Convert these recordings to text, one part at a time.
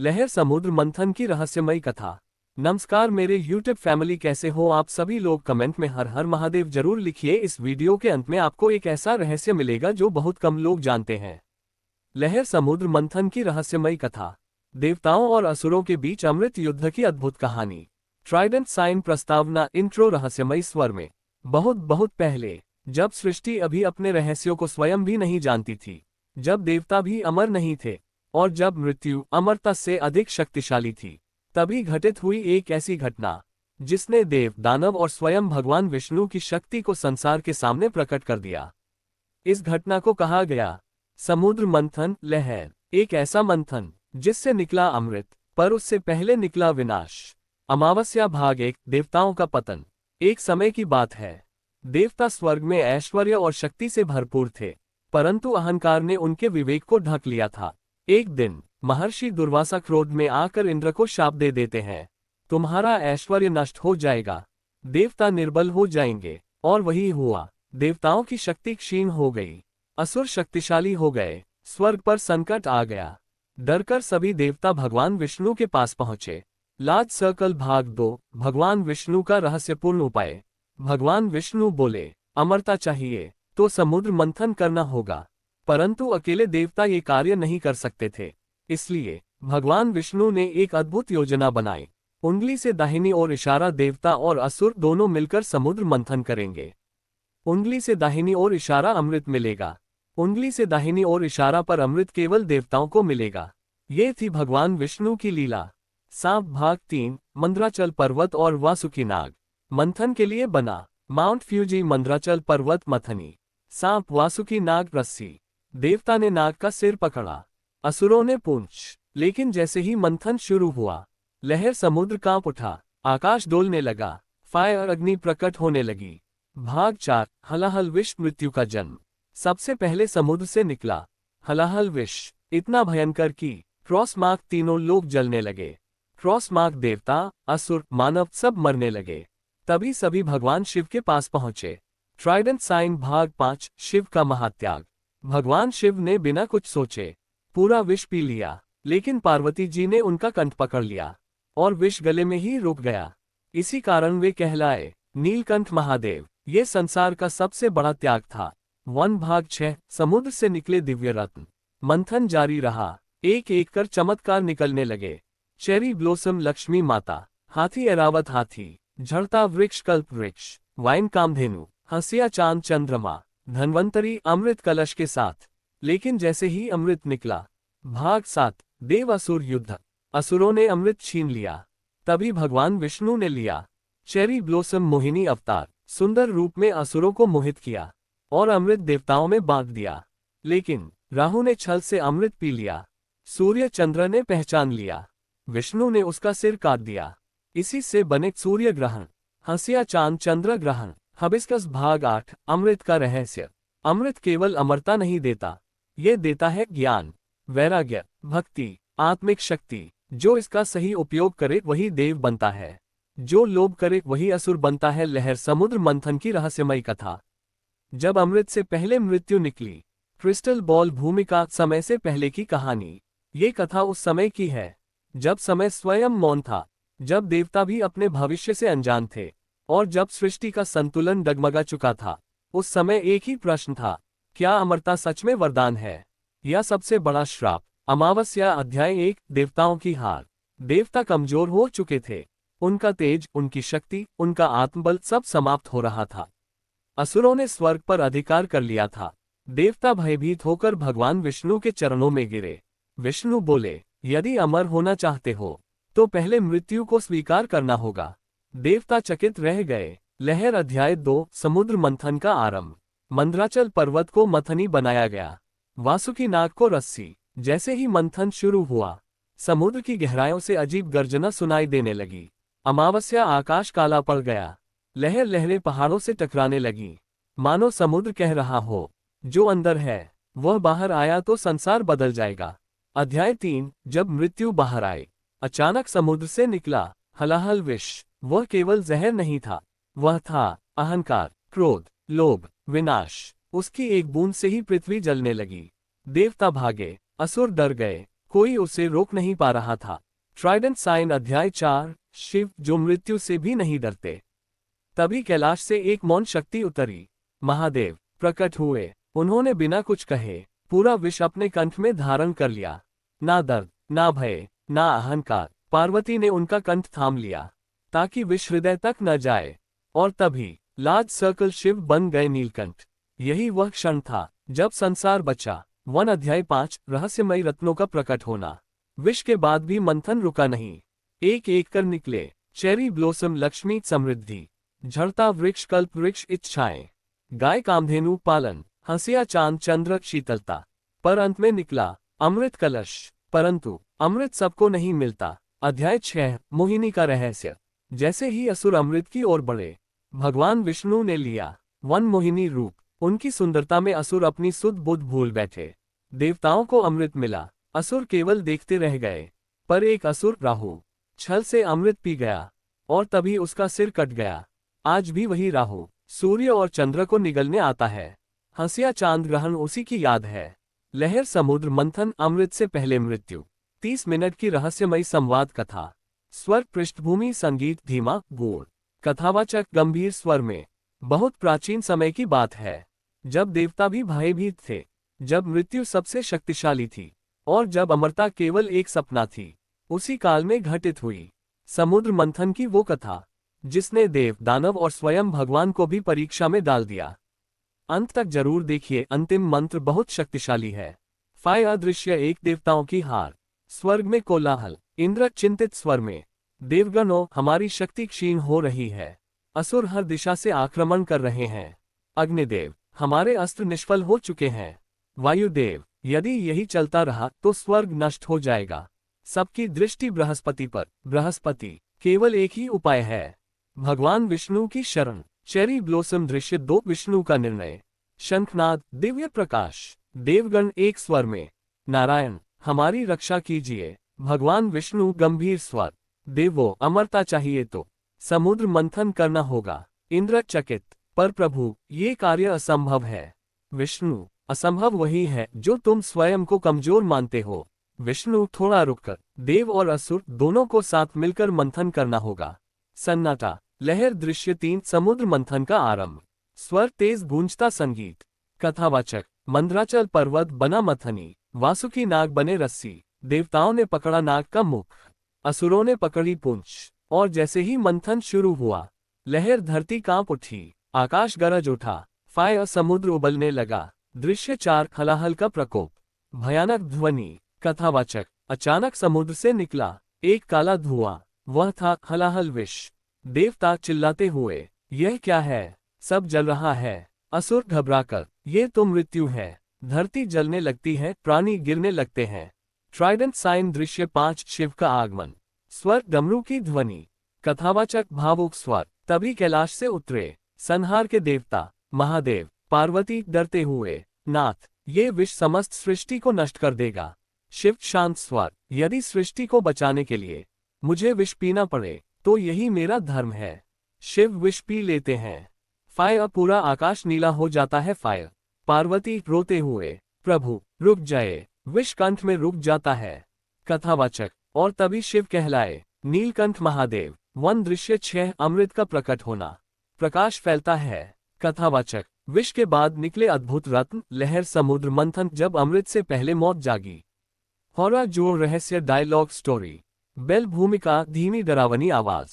लहर समुद्र मंथन की रहस्यमयी कथा। नमस्कार मेरे YouTube फैमिली, कैसे हो आप सभी लोग। कमेंट में हर हर महादेव जरूर लिखिए। इस वीडियो के अंत में आपको एक ऐसा रहस्य मिलेगा जो बहुत कम लोग जानते हैं। लहर समुद्र मंथन की रहस्यमयी कथा। देवताओं और असुरों के बीच अमृत युद्ध की अद्भुत कहानी। ट्राइडेंट साइन प्रस्तावना इंट्रो। रहस्यमयी स्वर में। बहुत बहुत पहले, जब सृष्टि अभी अपने रहस्यों को स्वयं भी नहीं जानती थी, जब देवता भी अमर नहीं थे और जब मृत्यु अमरता से अधिक शक्तिशाली थी, तभी घटित हुई एक ऐसी घटना जिसने देव, दानव और स्वयं भगवान विष्णु की शक्ति को संसार के सामने प्रकट कर दिया। इस घटना को कहा गया समुद्र मंथन। लहर एक ऐसा मंथन जिससे निकला अमृत, पर उससे पहले निकला विनाश। अमावस्या भाग 1। देवताओं का पतन। एक समय की बात है, देवता स्वर्ग में ऐश्वर्य और शक्ति से भरपूर थे, परंतु अहंकार ने उनके विवेक को ढक लिया था। एक दिन महर्षि दुर्वासा क्रोध में आकर इंद्र को शाप दे देते हैं, तुम्हारा ऐश्वर्य नष्ट हो जाएगा, देवता निर्बल हो जाएंगे। और वही हुआ। देवताओं की शक्ति क्षीण हो गई, असुर शक्तिशाली हो गए, स्वर्ग पर संकट आ गया। डरकर सभी देवता भगवान विष्णु के पास पहुंचे। लार्ज सर्कल भाग 2। भगवान विष्णु का रहस्यपूर्ण उपाय। भगवान विष्णु बोले, अमरता चाहिए तो समुद्र मंथन करना होगा, परंतु अकेले देवता ये कार्य नहीं कर सकते थे। इसलिए भगवान विष्णु ने एक अद्भुत योजना बनाई। उंगली से दाहिनी ओर इशारा, देवता और असुर दोनों मिलकर समुद्र मंथन करेंगे। उंगली से दाहिनी ओर इशारा, अमृत मिलेगा। उंगली से दाहिनी ओर इशारा पर अमृत केवल देवताओं को मिलेगा। ये थी भगवान विष्णु की लीला। सांप भाग 3। मंद्राचल पर्वत और वासुकी नाग। मंथन के लिए बना। माउंट फ्यूजी मंद्राचल पर्वत मथनी। सांप वासुकी नाग रस्सी। देवता ने नाग का सिर पकड़ा, असुरों ने पूंछ। लेकिन जैसे ही मंथन शुरू हुआ, लहर समुद्र कांप उठा, आकाश डोलने लगा, फायर अग्नि प्रकट होने लगी। भाग 4। हलाहल विष, मृत्यु का जन्म। सबसे पहले समुद्र से निकला हलाहल विष, इतना भयंकर कि क्रॉस मार्क तीनों लोग जलने लगे। क्रॉस मार्क देवता, असुर, मानव सब मरने लगे। तभी सभी भगवान शिव के पास पहुंचे। ट्राइडेंट साइन भाग 5। शिव का महात्याग। भगवान शिव ने बिना कुछ सोचे पूरा विष पी लिया, लेकिन पार्वती जी ने उनका कंठ पकड़ लिया और विष गले में ही रुक गया। इसी कारण वे कहलाए नीलकंठ महादेव। ये संसार का सबसे बड़ा त्याग था। 1 भाग 6। समुद्र से निकले दिव्य रत्न। मंथन जारी रहा, एक एक कर चमत्कार निकलने लगे। चेरी ब्लोसम लक्ष्मी माता, हाथी एरावत हाथी, झड़ता वृक्ष कल्प वृक्ष, वाइन कामधेनु, हंसिया चांद चंद्रमा, धन्वंतरी अमृत कलश के साथ। लेकिन जैसे ही अमृत निकला। भाग 7। देव असुर युद्ध। असुरों ने अमृत छीन लिया, तभी भगवान विष्णु ने लिया चेरी ब्लोसम मोहिनी अवतार, सुंदर रूप में असुरों को मोहित किया और अमृत देवताओं में बांट दिया। लेकिन राहु ने छल से अमृत पी लिया। सूर्य चंद्र ने पहचान लिया, विष्णु ने उसका सिर काट दिया। इसी से बने सूर्य ग्रहण, हंसिया चांद चंद्र ग्रहण। हबिस्कस भाग 8। अमृत का रहस्य। अमृत केवल अमरता नहीं देता, ये देता है ज्ञान, वैराग्य, भक्ति, आत्मिक शक्ति। जो इसका सही उपयोग करे वही देव बनता है, जो लोभ करे वही असुर बनता है। लहर समुद्र मंथन की रहस्यमयी कथा। जब अमृत से पहले मृत्यु निकली। क्रिस्टल बॉल भूमिका। समय से पहले की कहानी। ये कथा उस समय की है जब समय स्वयं मौन था, जब देवता भी अपने भविष्य से अनजान थे और जब सृष्टि का संतुलन डगमगा चुका था। उस समय एक ही प्रश्न था, क्या अमरता सच में वरदान है या सबसे बड़ा श्राप। अमावस्या अध्याय 1। देवताओं की हार। देवता कमजोर हो चुके थे, उनका तेज, उनकी शक्ति, उनका आत्मबल सब समाप्त हो रहा था। असुरों ने स्वर्ग पर अधिकार कर लिया था। देवता भयभीत होकर भगवान विष्णु के चरणों में गिरे। विष्णु बोले, यदि अमर होना चाहते हो तो पहले मृत्यु को स्वीकार करना होगा। देवता चकित रह गए। लहर अध्याय 2। समुद्र मंथन का आरंभ। मंद्राचल पर्वत को मथनी बनाया गया, वासुकी नाग को रस्सी। जैसे ही मंथन शुरू हुआ, समुद्र की गहराइयों से अजीब गर्जना सुनाई देने लगी। अमावस्या आकाश काला पड़ गया। लहर लहरें पहाड़ों से टकराने लगी, मानो समुद्र कह रहा हो, जो अंदर है वह बाहर आया तो संसार बदल जाएगा। अध्याय 3। जब मृत्यु बाहर आए। अचानक समुद्र से निकला हलाहल विष। वह केवल जहर नहीं था, वह था अहंकार, क्रोध, लोभ, विनाश। उसकी एक बूंद से ही पृथ्वी जलने लगी। देवता भागे, असुर डर गए, कोई उसे रोक नहीं पा रहा था। ट्राइडेंट साइन अध्याय 4, शिव जो मृत्यु से भी नहीं डरते। तभी कैलाश से एक मौन शक्ति उतरी। महादेव प्रकट हुए। उन्होंने बिना कुछ कहे पूरा विष अपने कंठ में धारण कर लिया। ना दर्द, ना भय, ना अहंकार। पार्वती ने उनका कंठ थाम लिया ताकि विष हृदय तक न जाए, और तभी लार्ज सर्कल शिव बन गए नीलकंठ। यही वह क्षण था जब संसार बचा। 1 अध्याय 5, रहस्यमयी रत्नों का प्रकट होना। विष के बाद भी मंथन रुका नहीं। एक एक कर निकले चेरी ब्लोसम लक्ष्मी समृद्धि, झड़ता वृक्ष कल्प वृक्ष इच्छाएं, गाय कामधेनु पालन, हंसिया चांद चंद्र शीतलता। पर अंत में निकला अमृत कलश। परंतु अमृत सबको नहीं मिलता। अध्याय 6, मोहिनी का रहस्य। जैसे ही असुर अमृत की ओर बढ़े, भगवान विष्णु ने लिया वन मोहिनी रूप। उनकी सुंदरता में असुर अपनी सुध बुध भूल बैठे। देवताओं को अमृत मिला, असुर केवल देखते रह गए। पर एक असुर राहु छल से अमृत पी गया और तभी उसका सिर कट गया। आज भी वही राहु सूर्य और चंद्र को निगलने आता है। हंसिया चांद ग्रहण उसी की याद है। लहर समुद्र मंथन अमृत से पहले मृत्यु। 30 मिनट की रहस्यमयी संवाद कथा। स्वर पृष्ठभूमि संगीत धीमा गूढ़, कथावाचक गंभीर स्वर में। बहुत प्राचीन समय की बात है, जब देवता भी भयभीत थे, जब मृत्यु सबसे शक्तिशाली थी और जब अमरता केवल एक सपना थी। उसी काल में घटित हुई समुद्र मंथन की वो कथा जिसने देव दानव और स्वयं भगवान को भी परीक्षा में डाल दिया। अंत तक जरूर देखिए, अंतिम मंत्र बहुत शक्तिशाली है। अदृश्य एक देवताओं की हार। स्वर्ग में कोलाहल, इंद्र चिंतित स्वर में, देवगणों हमारी शक्ति क्षीण हो रही है। असुर हर दिशा से आक्रमण कर रहे हैं। अग्निदेव हमारे अस्त्र निष्फल हो चुके हैं। वायुदेव यदि यही चलता रहा तो स्वर्ग नष्ट हो जाएगा। सबकी दृष्टि बृहस्पति पर। बृहस्पति केवल एक ही उपाय है, भगवान विष्णु की शरण। चेरी ब्लोसम दृश्य 2, विष्णु का निर्णय। शंखनाद दिव्य प्रकाश। देवगण एक स्वर में, नारायण हमारी रक्षा कीजिए। भगवान विष्णु गंभीर स्वर, देवो अमरता चाहिए तो समुद्र मंथन करना होगा। इंद्र चकित, पर प्रभु ये कार्य असंभव है। विष्णु असंभव वही है जो तुम स्वयं को कमजोर मानते हो। विष्णु थोड़ा रुककर, देव और असुर दोनों को साथ मिलकर मंथन करना होगा। सन्नाटा। लहर दृश्य 3, समुद्र मंथन का आरंभ। स्वर तेज गूंजता संगीत। कथावाचक मंद्राचल पर्वत बना मथनी, वासुकी नाग बने रस्सी। देवताओं ने पकड़ा नाग का मुख, असुरों ने पकड़ी पूंछ, और जैसे ही मंथन शुरू हुआ, लहर धरती कांप उठी, आकाश गरज उठा, समुद्र उबलने लगा। दृश्य 4, हलाहल का प्रकोप, भयानक ध्वनि। कथावाचक अचानक समुद्र से निकला एक काला धुआं, वह था हलाहल विष। देवता चिल्लाते हुए, यह क्या है? सब जल रहा है। असुर घबराकर, ये तो मृत्यु है। धरती जलने लगती है, प्राणी गिरने लगते हैं। ट्राइडेंट साइन दृश्य 5, शिव का आगमन। स्वर डमरू की ध्वनि। कथावाचक भावुक स्वर। तभी कैलाश से उतरे संहार के देवता महादेव। पार्वती डरते हुए, नाथ ये विष समस्त सृष्टि को नष्ट कर देगा। शिव शांत स्वर, यदि सृष्टि को बचाने के लिए मुझे विष पीना पड़े तो यही मेरा धर्म है। शिव विष पी लेते हैं। पूरा आकाश नीला हो जाता है। पार्वती रोते हुए, प्रभु रुक जाए। विष कंठ में रुक जाता है। कथावाचक और तभी शिव कहलाए नीलकंठ महादेव। 1 दृश्य 6, अमृत का प्रकट होना। प्रकाश फैलता है। कथावाचक विष के बाद निकले अद्भुत रत्न। लहर समुद्र मंथन, जब अमृत से पहले मौत जागी। हॉरर जोड़ रहस्य डायलॉग स्टोरी। बेल भूमिका धीमी डरावनी आवाज।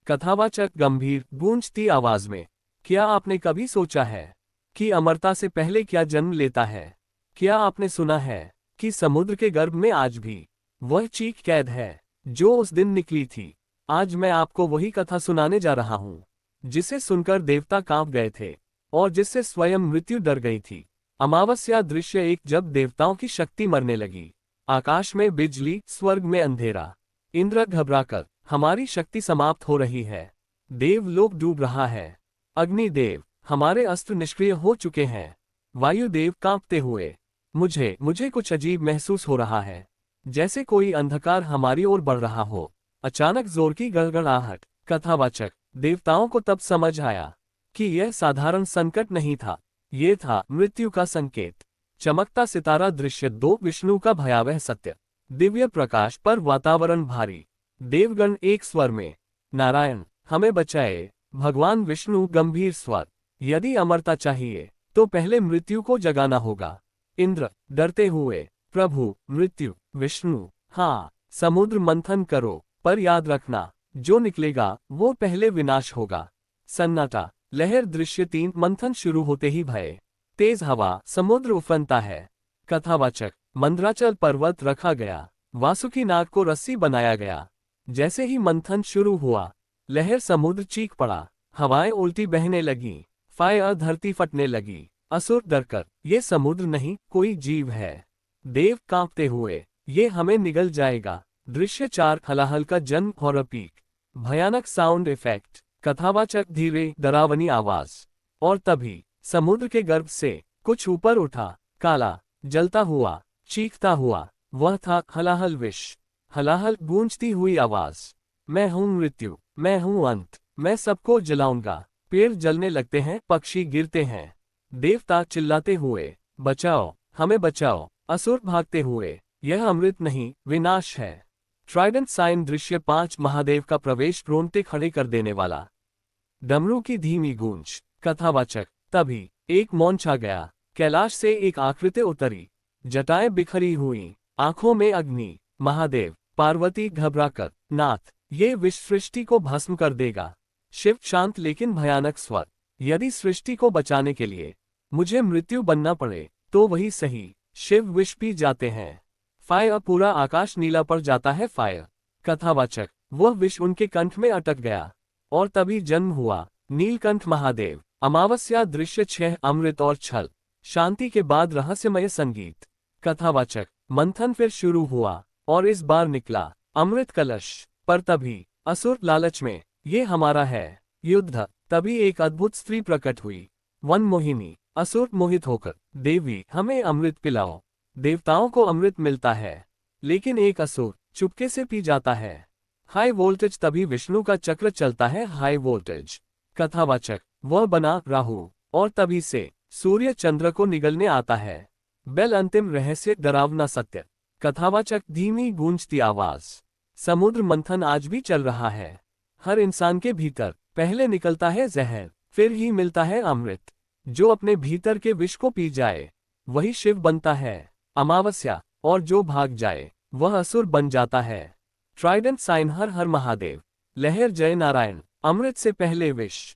कथावाचक गंभीर गूंजती आवाज में, क्या आपने कभी सोचा है कि अमरता से पहले क्या जन्म लेता है? क्या आपने सुना है कि समुद्र के गर्भ में आज भी वह चीख कैद है जो उस दिन निकली थी? आज मैं आपको वही कथा सुनाने जा रहा हूँ जिसे सुनकर देवता कांप गए थे और जिससे स्वयं मृत्यु डर गई थी। अमावस्या दृश्य 1, जब देवताओं की शक्ति मरने लगी। आकाश में बिजली, स्वर्ग में अंधेरा। इंद्र घबराकर, हमारी शक्ति समाप्त हो रही है। देवलोक डूब रहा है। अग्निदेव, हमारे अस्त्र निष्क्रिय हो चुके हैं। वायुदेव कांपते हुए, मुझे कुछ अजीब महसूस हो रहा है, जैसे कोई अंधकार हमारी ओर बढ़ रहा हो। अचानक जोर की गड़गड़ाहट। कथावाचक देवताओं को तब समझ आया कि यह साधारण संकट नहीं था, ये था मृत्यु का संकेत। चमकता सितारा दृश्य 2, विष्णु का भयावह सत्य। दिव्य प्रकाश पर वातावरण भारी। देवगण एक स्वर में, नारायण हमें बचाए। भगवान विष्णु गंभीर स्वर, यदि अमरता चाहिए तो पहले मृत्यु को जगाना होगा। इंद्र डरते हुए, प्रभु मृत्यु। विष्णु हाँ, समुद्र मंथन करो, पर याद रखना जो निकलेगा वो पहले विनाश होगा। सन्नाटा, लहर दृश्य 3। मंथन शुरू होते ही भय, तेज हवा, समुद्र उफनता है। कथावाचक, मंदराचल पर्वत रखा गया, वासुकी नाग को रस्सी बनाया गया। जैसे ही मंथन शुरू हुआ, लहर समुद्र चीख पड़ा, हवाएं उल्टी बहने लगी, फायर धरती फटने लगी। असुर डरकर, ये समुद्र नहीं कोई जीव है। देव कांपते हुए, ये हमें निगल जाएगा। दृश्य 4। हलाहल का जन्म, हॉरर पीक, भयानक साउंड इफेक्ट। कथावाचक, धीरे डरावनी आवाज। और तभी समुद्र के गर्भ से कुछ ऊपर उठा, काला, जलता हुआ, चीखता हुआ। वह था हलाहल विष। हलाहल गूंजती हुई आवाज, मैं हूं मृत्यु, मैं हूं अंत, मैं सबको जलाऊंगा। पेड़ जलने लगते हैं, पक्षी गिरते हैं। देवता चिल्लाते हुए, बचाओ हमें बचाओ। असुर भागते हुए, यह अमृत नहीं विनाश है। Trident sign. दृश्य 5। महादेव का प्रवेश, रोंगटे खड़े कर देने वाला। डमरू की धीमी गूंज। कथावाचक, तभी एक मौन छा गया। कैलाश से एक आकृति उतरी, जटाएं बिखरी हुई, आंखों में अग्नि। महादेव, पार्वती घबराकर, नाथ ये विश्व सृष्टि को भस्म कर देगा। शिव शांत लेकिन भयानक स्वर, यदि सृष्टि को बचाने के लिए मुझे मृत्यु बनना पड़े तो वही सही। शिव विष पी जाते हैं, फायर पूरा आकाश नीला पड़ जाता है। फायर। कथावाचक, वह विष उनके कंठ में अटक गया और तभी जन्म हुआ नीलकंठ महादेव। अमावस्या। दृश्य 6। अमृत और छल, शांति के बाद रहस्यमय संगीत। कथावाचक, मंथन फिर शुरू हुआ और इस बार निकला अमृत कलश। पर तभी असुर लालच में, ये हमारा है। युद्ध। तभी एक अद्भुत स्त्री प्रकट हुई, वन मोहिनी। असुर मोहित होकर, देवी हमें अमृत पिलाओ। देवताओं को अमृत मिलता है, लेकिन एक असुर चुपके से पी जाता है। High voltage. तभी विष्णु का चक्र चलता है, हाई वोल्टेज। कथावाचक, वह बना राहु और तभी से सूर्य चंद्र को निगलने आता है। बेल। अंतिम रहस्य, डरावना सत्य। कथावाचक, धीमी गूंजती आवाज। समुद्र मंथन आज भी चल रहा है। हर इंसान के भीतर पहले निकलता है जहर, फिर ही मिलता है अमृत। जो अपने भीतर के विष को पी जाए वही शिव बनता है। अमावस्या। और जो भाग जाए वह असुर बन जाता है। Trident sign. हर हर महादेव। लहर, जय नारायण। अमृत से पहले विष।